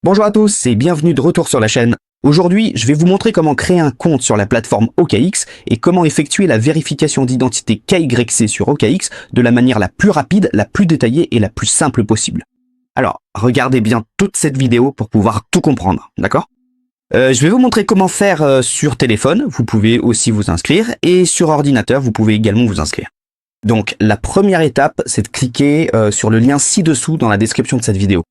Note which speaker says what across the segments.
Speaker 1: Bonjour à tous et bienvenue de retour sur la chaîne. Aujourd'hui, je vais vous montrer comment créer un compte sur la plateforme OKX et comment effectuer la vérification d'identité KYC sur OKX de la manière la plus rapide, la plus détaillée et la plus simple possible. Alors, regardez bien toute cette vidéo pour pouvoir tout comprendre, d'accord? Je vais vous montrer comment faire sur téléphone, vous pouvez aussi vous inscrire, et sur ordinateur, vous pouvez également vous inscrire. Donc, la première étape, c'est de cliquer sur le lien ci-dessous dans la description de cette vidéo.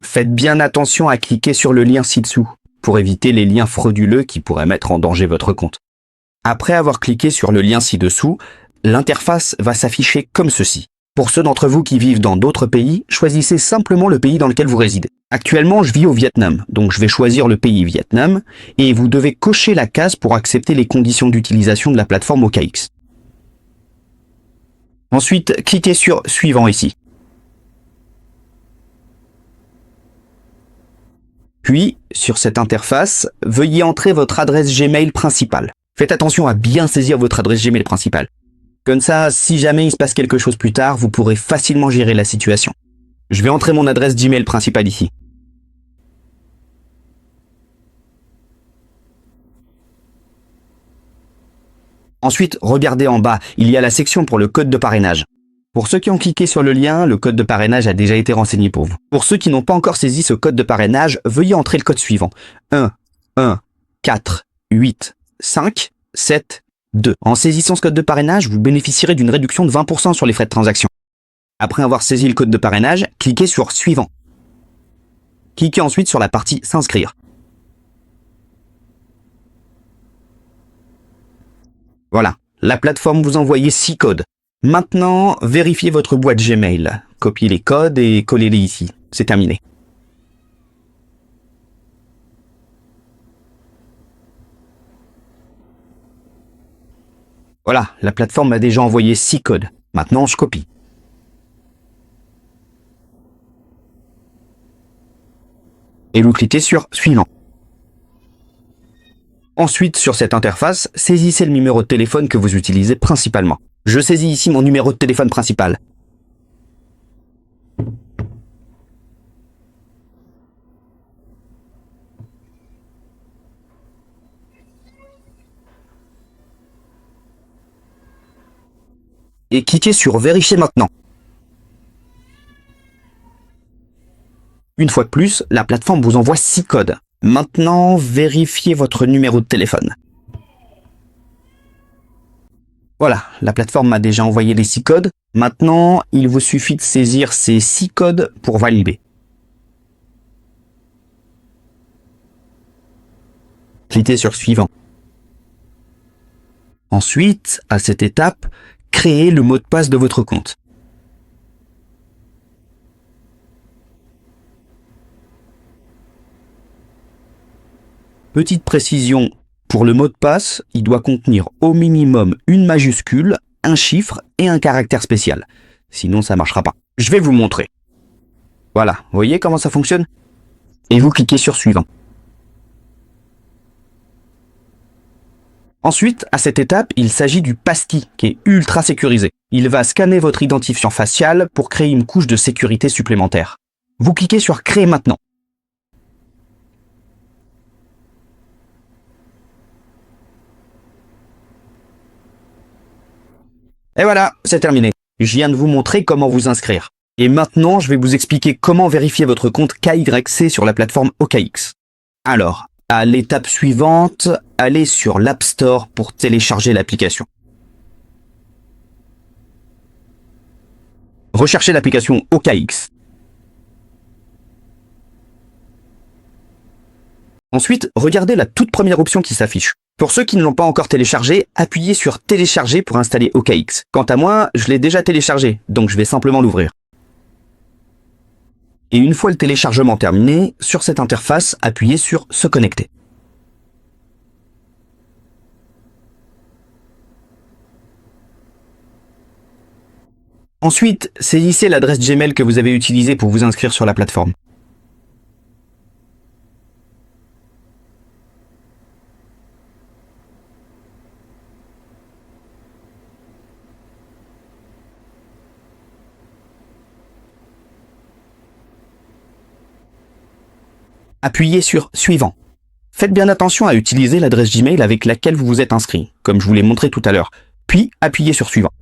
Speaker 1: Faites bien attention à cliquer sur le lien ci-dessous, pour éviter les liens frauduleux qui pourraient mettre en danger votre compte. Après avoir cliqué sur le lien ci-dessous, l'interface va s'afficher comme ceci. Pour ceux d'entre vous qui vivent dans d'autres pays, choisissez simplement le pays dans lequel vous résidez. Actuellement, je vis au Vietnam, donc je vais choisir le pays Vietnam, et vous devez cocher la case pour accepter les conditions d'utilisation de la plateforme OKX. Ensuite, cliquez sur Suivant ici. Puis, sur cette interface, veuillez entrer votre adresse Gmail principale. Faites attention à bien saisir votre adresse Gmail principale. Comme ça, si jamais il se passe quelque chose plus tard, vous pourrez facilement gérer la situation. Je vais entrer mon adresse Gmail principale ici. Ensuite, regardez en bas, il y a la section pour le code de parrainage. Pour ceux qui ont cliqué sur le lien, le code de parrainage a déjà été renseigné pour vous. Pour ceux qui n'ont pas encore saisi ce code de parrainage, veuillez entrer le code suivant. 1, 1, 4, 8, 5, 7, 2. En saisissant ce code de parrainage, vous bénéficierez d'une réduction de 20% sur les frais de transaction. Après avoir saisi le code de parrainage, cliquez sur Suivant. Cliquez ensuite sur la partie S'inscrire. Voilà, la plateforme vous envoie 6 codes. Maintenant, vérifiez votre boîte Gmail. Copiez les codes et collez-les ici. C'est terminé. Voilà, la plateforme m'a déjà envoyé 6 codes. Maintenant, je copie. Et vous cliquez sur Suivant. Ensuite, sur cette interface, saisissez le numéro de téléphone que vous utilisez principalement. Je saisis ici mon numéro de téléphone principal. Et cliquez sur Vérifier maintenant. Une fois de plus, la plateforme vous envoie 6 codes. Maintenant, vérifiez votre numéro de téléphone. Voilà, la plateforme m'a déjà envoyé les 6 codes. Maintenant, il vous suffit de saisir ces 6 codes pour valider. Cliquez sur Suivant. Ensuite, à cette étape, créez le mot de passe de votre compte. Petite précision, pour le mot de passe, il doit contenir au minimum une majuscule, un chiffre et un caractère spécial. Sinon, ça ne marchera pas. Je vais vous montrer. Voilà, vous voyez comment ça fonctionne? Et vous cliquez sur Suivant. Ensuite, à cette étape, il s'agit du passkey, qui est ultra sécurisé. Il va scanner votre identifiant facial pour créer une couche de sécurité supplémentaire. Vous cliquez sur Créer maintenant. Et voilà, c'est terminé. Je viens de vous montrer comment vous inscrire. Et maintenant, je vais vous expliquer comment vérifier votre compte KYC sur la plateforme OKX. Alors, à l'étape suivante, allez sur l'App Store pour télécharger l'application. Recherchez l'application OKX. Ensuite, regardez la toute première option qui s'affiche. Pour ceux qui ne l'ont pas encore téléchargé, appuyez sur Télécharger pour installer OKX. Quant à moi, je l'ai déjà téléchargé, donc je vais simplement l'ouvrir. Et une fois le téléchargement terminé, sur cette interface, appuyez sur Se connecter. Ensuite, saisissez l'adresse Gmail que vous avez utilisée pour vous inscrire sur la plateforme. Appuyez sur Suivant. Faites bien attention à utiliser l'adresse Gmail avec laquelle vous vous êtes inscrit, comme je vous l'ai montré tout à l'heure. Puis, appuyez sur Suivant.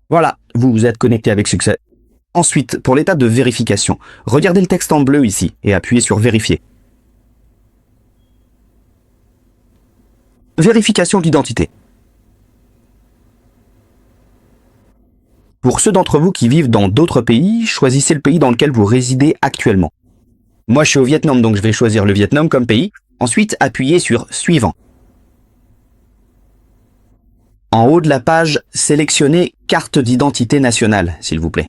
Speaker 1: Voilà, vous vous êtes connecté avec succès. Ensuite, pour l'étape de vérification, regardez le texte en bleu ici et appuyez sur Vérifier. Vérification d'identité. Pour ceux d'entre vous qui vivent dans d'autres pays, choisissez le pays dans lequel vous résidez actuellement. Moi, je suis au Vietnam, donc je vais choisir le Vietnam comme pays. Ensuite, appuyez sur Suivant. En haut de la page, sélectionnez Carte d'identité nationale, s'il vous plaît.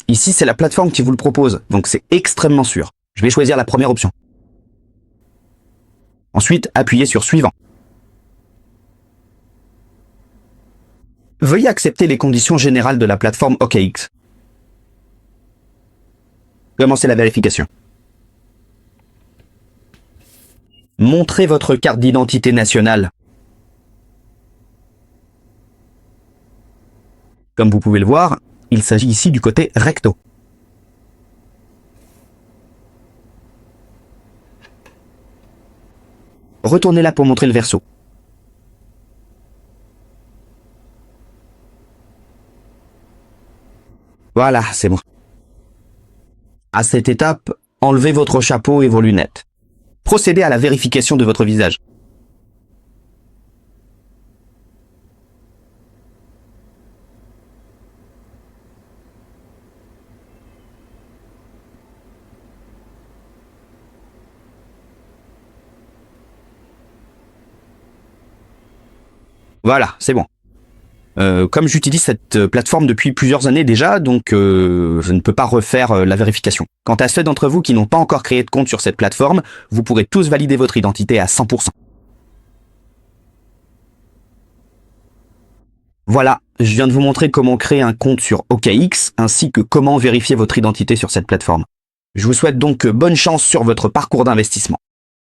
Speaker 1: Ici, c'est la plateforme qui vous le propose, donc c'est extrêmement sûr. Je vais choisir la première option. Ensuite, appuyez sur Suivant. Veuillez accepter les conditions générales de la plateforme OKX. Commencez la vérification. Montrez votre carte d'identité nationale. Comme vous pouvez le voir, il s'agit ici du côté recto. Retournez là pour montrer le verso. Voilà, c'est bon. À cette étape, enlevez votre chapeau et vos lunettes. Procédez à la vérification de votre visage. Voilà, c'est bon. Comme j'utilise cette plateforme depuis plusieurs années déjà, donc je ne peux pas refaire la vérification. Quant à ceux d'entre vous qui n'ont pas encore créé de compte sur cette plateforme, vous pourrez tous valider votre identité à 100%. Voilà, je viens de vous montrer comment créer un compte sur OKX, ainsi que comment vérifier votre identité sur cette plateforme. Je vous souhaite donc bonne chance sur votre parcours d'investissement.